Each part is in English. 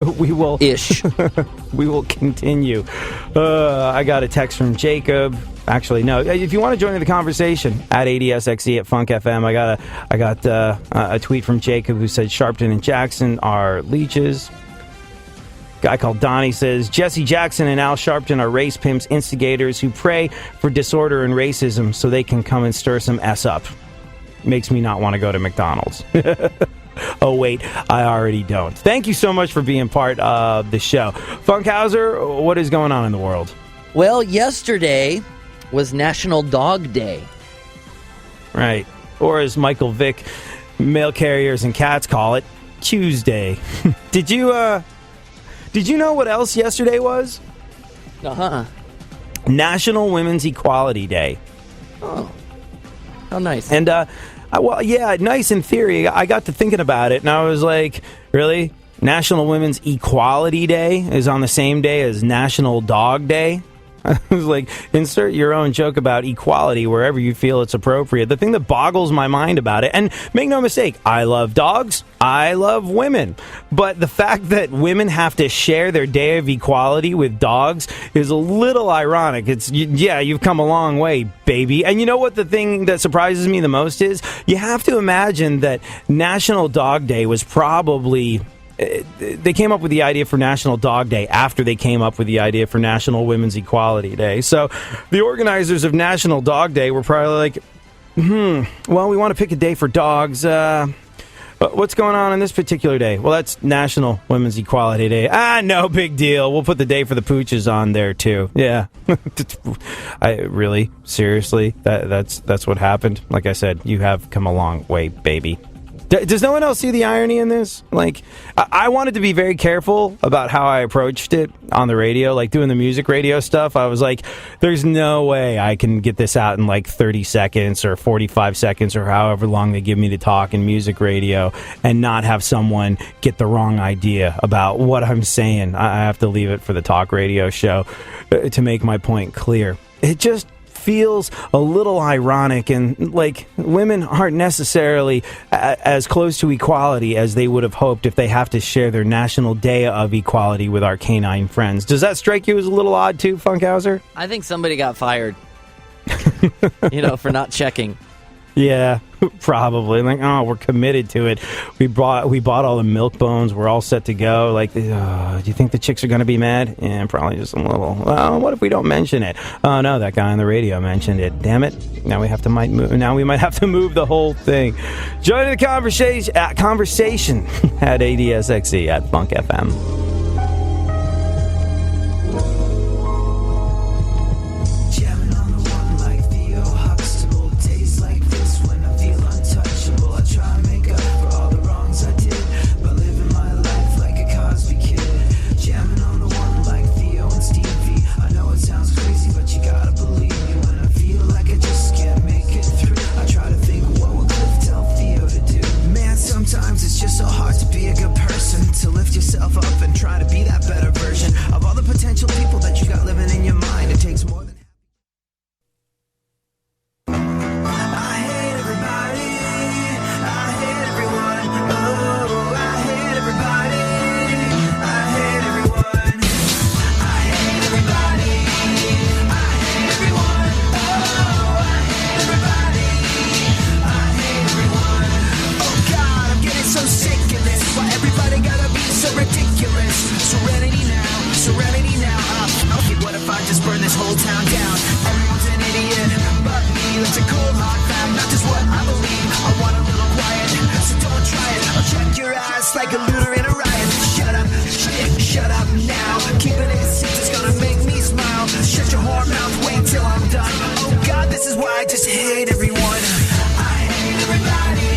We will ish. We will continue. I got a text from Jacob. Actually, no. If you want to join the conversation at ADSXE at Funk FM, I got a tweet from Jacob who said Sharpton and Jackson are leeches. Guy called Donnie says Jesse Jackson and Al Sharpton are race pimps, instigators who pray for disorder and racism so they can come and stir some S up. Makes me not want to go to McDonald's. Oh, wait, I already don't. Thank you so much for being part of the show. Funkhouser, what is going on in the world? Well, yesterday was National Dog Day. Right. Or as Michael Vick, mail carriers and cats call it, Tuesday. Did you know what else yesterday was? Uh-huh. National Women's Equality Day. Oh, how nice. And, well, yeah, nice in theory. I got to thinking about it, and I was like, really? National Women's Equality Day is on the same day as National Dog Day? I was like, insert your own joke about equality wherever you feel it's appropriate. The thing that boggles my mind about it, and make no mistake, I love dogs, I love women, but the fact that women have to share their day of equality with dogs is a little ironic. It's, yeah, you've come a long way, baby. And you know what the thing that surprises me the most is? You have to imagine that National Dog Day was probably... They came up with the idea for National Dog Day after they came up with the idea for National Women's Equality Day. So the organizers of National Dog Day were probably like, well, we want to pick a day for dogs. What's going on this particular day? Well, that's National Women's Equality Day. No big deal. We'll put the day for the pooches on there, too. Yeah. Really? Seriously? That's what happened? Like I said, you have come a long way, baby. Does no one else see the irony in this? Like, I wanted to be very careful about how I approached it on the radio, like doing the music radio stuff. I was like, there's no way I can get this out in like 30 seconds or 45 seconds or however long they give me to talk in music radio and not have someone get the wrong idea about what I'm saying. I have to leave it for the talk radio show to make my point clear. It just feels a little ironic, and like women aren't necessarily as close to equality as they would have hoped if they have to share their National Day of Equality with our canine friends. Does that strike you as a little odd too, Funkhouser? I think somebody got fired, for not checking. Yeah, probably. Like, oh, we're committed to it. We bought all the milk bones. We're all set to go. Like, do you think the chicks are going to be mad? Yeah, probably just a little. Well, what if we don't mention it? Oh no, that guy on the radio mentioned it. Damn it! Now we might have to move the whole thing. Join the conversation at ADSXE at Funk FM.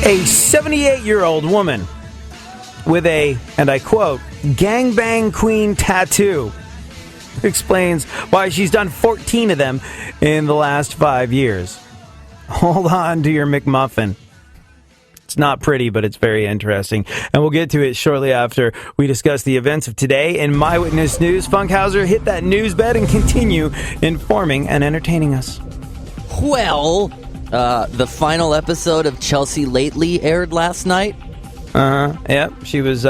A 78-year-old woman with a, and I quote, gangbang queen tattoo explains why she's done 14 of them in the last 5 years. Hold on to your McMuffin. It's not pretty, but it's very interesting. And we'll get to it shortly after we discuss the events of today in My Witness News. Funkhouser, hit that news bed and continue informing and entertaining us. Well, the final episode of Chelsea Lately aired last night. Yep. She was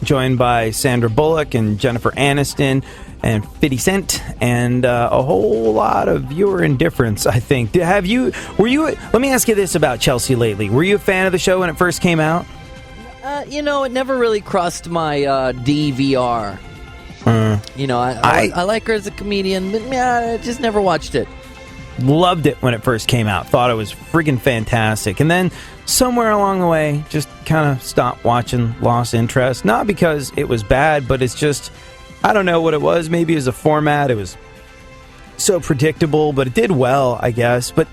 joined by Sandra Bullock and Jennifer Aniston and 50 Cent and a whole lot of viewer indifference, I think. Let me ask you this about Chelsea lately. Were you a fan of the show when it first came out? It never really crossed my DVR. I like her as a comedian, but I just never watched it. Loved it when it first came out. Thought it was friggin' fantastic. And then somewhere along the way, just kind of stopped watching, lost interest. Not because it was bad, but it's just, I don't know what it was. Maybe it was a format. It was so predictable, but it did well, I guess. But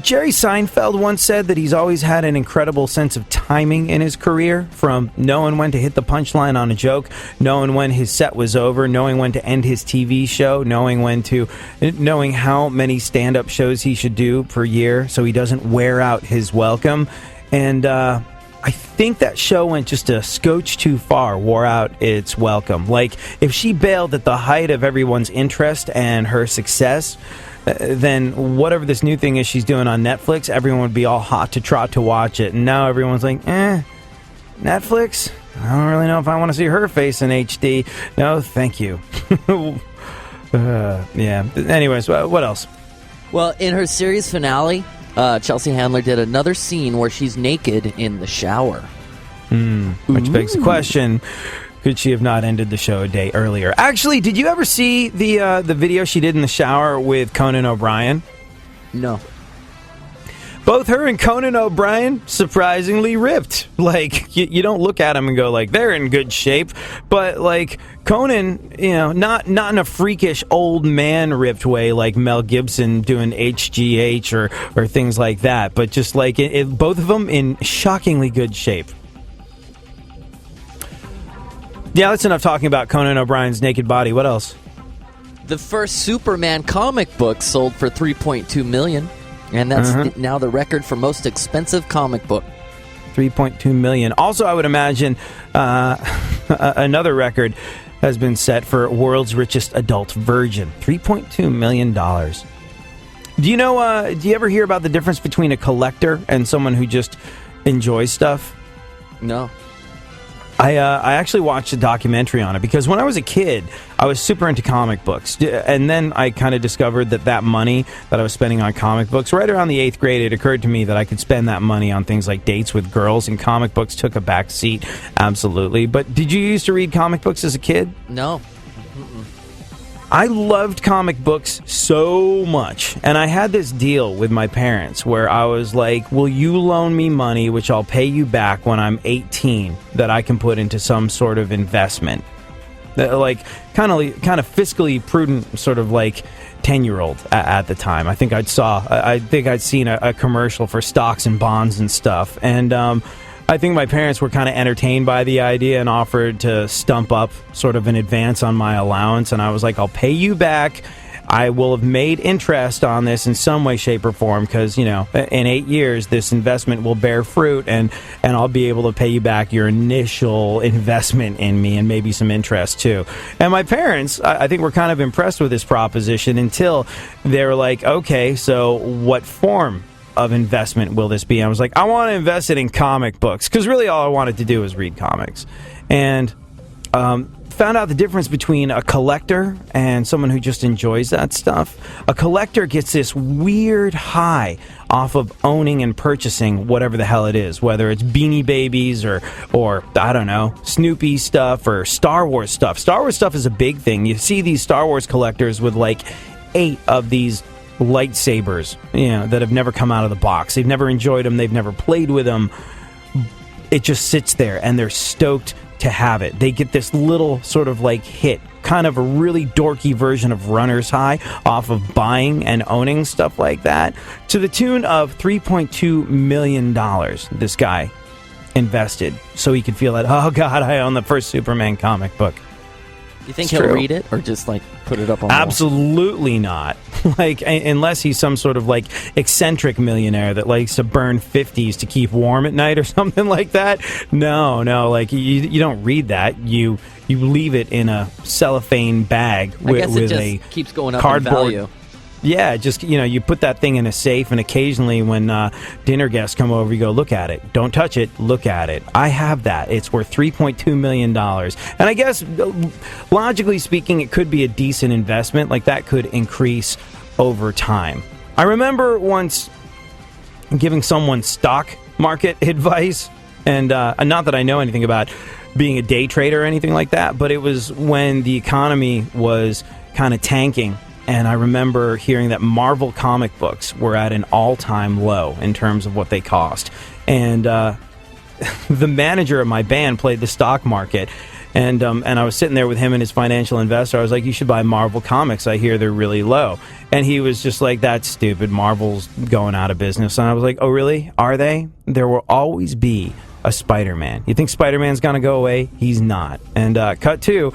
Jerry Seinfeld once said that he's always had an incredible sense of timing in his career, from knowing when to hit the punchline on a joke, knowing when his set was over, knowing when to end his TV show, knowing how many stand-up shows he should do per year so he doesn't wear out his welcome. And I think that show went just a scotch too far, wore out its welcome. Like, if she bailed at the height of everyone's interest and her success, then whatever this new thing is she's doing on Netflix, everyone would be all hot to trot to watch it. And now everyone's like, Netflix? I don't really know if I want to see her face in HD. No, thank you. Yeah. Anyways, what else? Well, in her series finale, Chelsea Handler did another scene where she's naked in the shower. Which begs the question, could she have not ended the show a day earlier? Actually, did you ever see the video she did in the shower with Conan O'Brien? No. Both her and Conan O'Brien surprisingly ripped. Like, you don't look at them and go, like, they're in good shape. But, like, Conan, not in a freakish old man ripped way like Mel Gibson doing HGH or things like that. But just, like, both of them in shockingly good shape. Yeah, that's enough talking about Conan O'Brien's naked body. What else? The first Superman comic book sold for $3.2 million, and that's now the record for most expensive comic book. $3.2 million. Also, I would imagine another record has been set for world's richest adult virgin. $3.2 million. Do you ever hear about the difference between a collector and someone who just enjoys stuff? No. I actually watched a documentary on it because when I was a kid, I was super into comic books. And then I kind of discovered that money that I was spending on comic books, right around the 8th grade, it occurred to me that I could spend that money on things like dates with girls, and comic books took a back seat. Absolutely. But did you used to read comic books as a kid? No. I loved comic books so much, and I had this deal with my parents where I was like, will you loan me money, which I'll pay you back when I'm 18, that I can put into some sort of investment? Like, kind of fiscally prudent, sort of like 10-year-old at the time. I think I'd seen a commercial for stocks and bonds and stuff, and I think my parents were kind of entertained by the idea and offered to stump up sort of an advance on my allowance. And I was like, I'll pay you back. I will have made interest on this in some way, shape, or form because, in 8 years, this investment will bear fruit and I'll be able to pay you back your initial investment in me and maybe some interest, too. And my parents, I think, were kind of impressed with this proposition until they were like, okay, so what form of investment will this be? I was like, I want to invest it in comic books, because really all I wanted to do was read comics. And found out the difference between a collector and someone who just enjoys that stuff. A collector gets this weird high off of owning and purchasing whatever the hell it is, whether it's Beanie Babies or I don't know, Snoopy stuff or Star Wars stuff. Star Wars stuff is a big thing. You see these Star Wars collectors with like 8 of these lightsabers, that have never come out of the box. They've never enjoyed them. They've never played with them. It just sits there, and they're stoked to have it. They get this little sort of like hit, kind of a really dorky version of runner's high off of buying and owning stuff like that, to the tune of $3.2 million this guy invested so he could feel that, oh God, I own the first Superman comic book. You think he'll read it or just like put it up on the wall? Absolutely not. Like, unless he's some sort of like eccentric millionaire that likes to burn 50s to keep warm at night or something like that. No, like you don't read that. You leave it in a cellophane bag I guess with it just a keeps going up cardboard. in value. Yeah, just, you put that thing in a safe, and occasionally when dinner guests come over, you go, look at it. Don't touch it. Look at it. I have that. It's worth $3.2 million. And I guess, logically speaking, it could be a decent investment. Like, that could increase over time. I remember once giving someone stock market advice, and not that I know anything about being a day trader or anything like that, but it was when the economy was kind of tanking. And I remember hearing that Marvel comic books were at an all-time low in terms of what they cost. And the manager of my band played the stock market. And I was sitting there with him and his financial investor. I was like, you should buy Marvel comics. I hear they're really low. And he was just like, that's stupid. Marvel's going out of business. And I was like, oh, really? Are they? There will always be a Spider-Man. You think Spider-Man's going to go away? He's not. And cut to...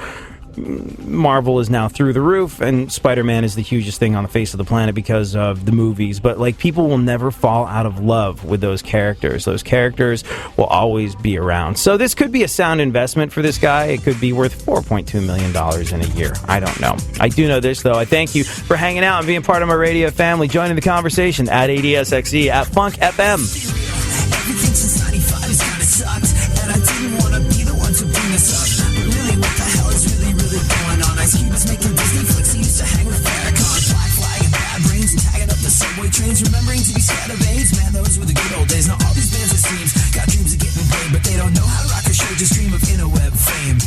Marvel is now through the roof, and Spider-Man is the hugest thing on the face of the planet because of the movies. But like, people will never fall out of love with those characters. Those characters will always be around. So this could be a sound investment for this guy. It could be worth $4.2 million in a year. I don't know. I do know this, though. I thank you for hanging out and being part of my radio family, joining the conversation at ADSXE, at Funk FM. Everything since 95 has kind of sucked, and I didn't want to be the one to bring this up. But really, what the hell is really going on? Ice Cube was making Disney flicks. He used to hang with Farrakhan, Black Flag and Bad Brains, and tagging up the subway trains, remembering to be scared of AIDS. Man, those were the good old days. Now all these bands it seems got dreams of getting paid, but they don't know how to rock a show, just dream of interweb fame.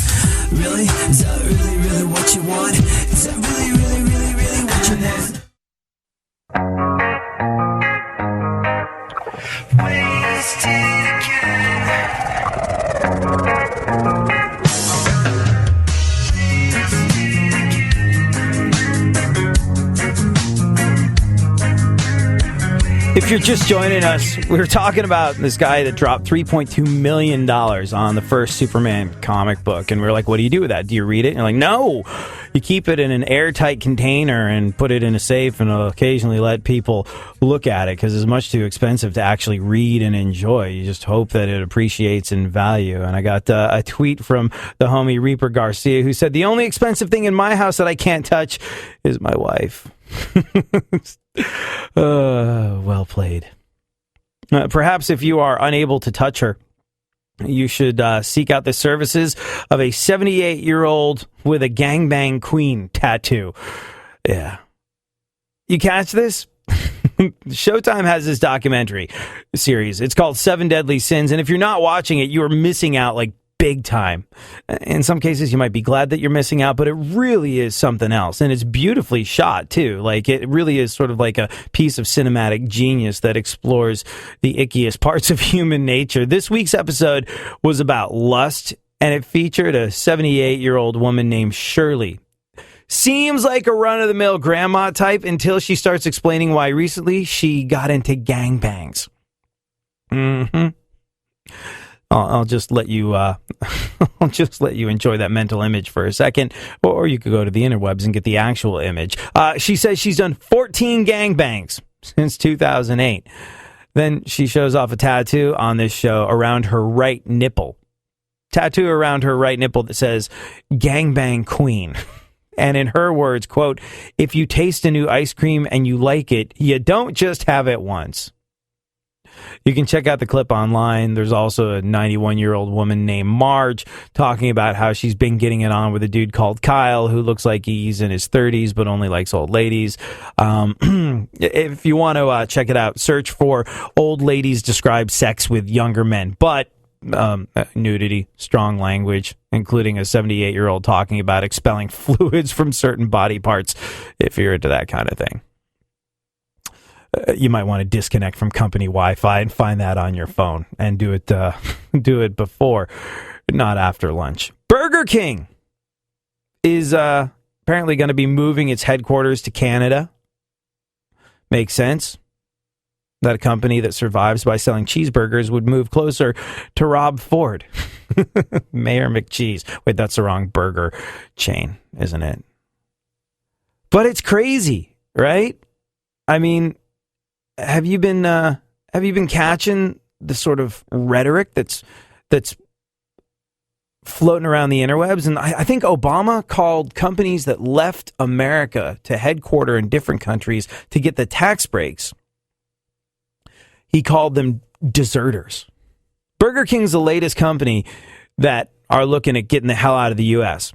Really? Is that really what you want? Is that really what you want? Wasted again. If you're just joining us, we were talking about this guy that dropped $3.2 million on the first Superman comic book. And we are like, what do you do with that? Do you read it? And you're like, no! You keep it in an airtight container and put it in a safe and occasionally let people look at it because it's much too expensive to actually read and enjoy. You just hope that it appreciates in value. And I got a tweet from the homie Reaper Garcia who said, the only expensive thing in my house that I can't touch is my wife. Well played. Perhaps if you are unable to touch her, you should seek out the services of a 78-year-old with a gangbang queen tattoo. Yeah. You catch this? Showtime has this documentary series. It's called 7 Deadly Sins, and if you're not watching it, you are missing out like big time. In some cases, you might be glad that you're missing out, but it really is something else. And it's beautifully shot, too. Like, it really is sort of like a piece of cinematic genius that explores the ickiest parts of human nature. This week's episode was about lust, and it featured a 78-year-old woman named Shirley. Seems like a run-of-the-mill grandma type until she starts explaining why recently she got into gangbangs. I'll just let you enjoy that mental image for a second, or you could go to the interwebs and get the actual image. She says she's done 14 gangbangs since 2008. Then she shows off a tattoo on this show around her right nipple. Tattoo around her right nipple that says "Gangbang Queen." And in her words, quote, "If you taste a new ice cream and you like it, you don't just have it once." You can check out the clip online. There's also a 91-year-old woman named Marge talking about how she's been getting it on with a dude called Kyle who looks like he's in his 30s but only likes old ladies. If you want to check it out, search for "old ladies describe sex with younger men." But nudity, strong language, including a 78-year-old talking about expelling fluids from certain body parts, if you're into that kind of thing. You might want to disconnect from company Wi-Fi and find that on your phone and do it before, not after lunch. Burger King is apparently going to be moving its headquarters to Canada. Makes sense. That a company that survives by selling cheeseburgers would move closer to Rob Ford. Mayor McCheese. Wait, that's the wrong burger chain, isn't it? But it's crazy, right? I mean, have you been catching the sort of rhetoric that's floating around the interwebs, and I think Obama called companies that left America to headquarter in different countries to get the tax breaks. He called them deserters. Burger King's the latest company that are looking at getting the hell out of the U.S.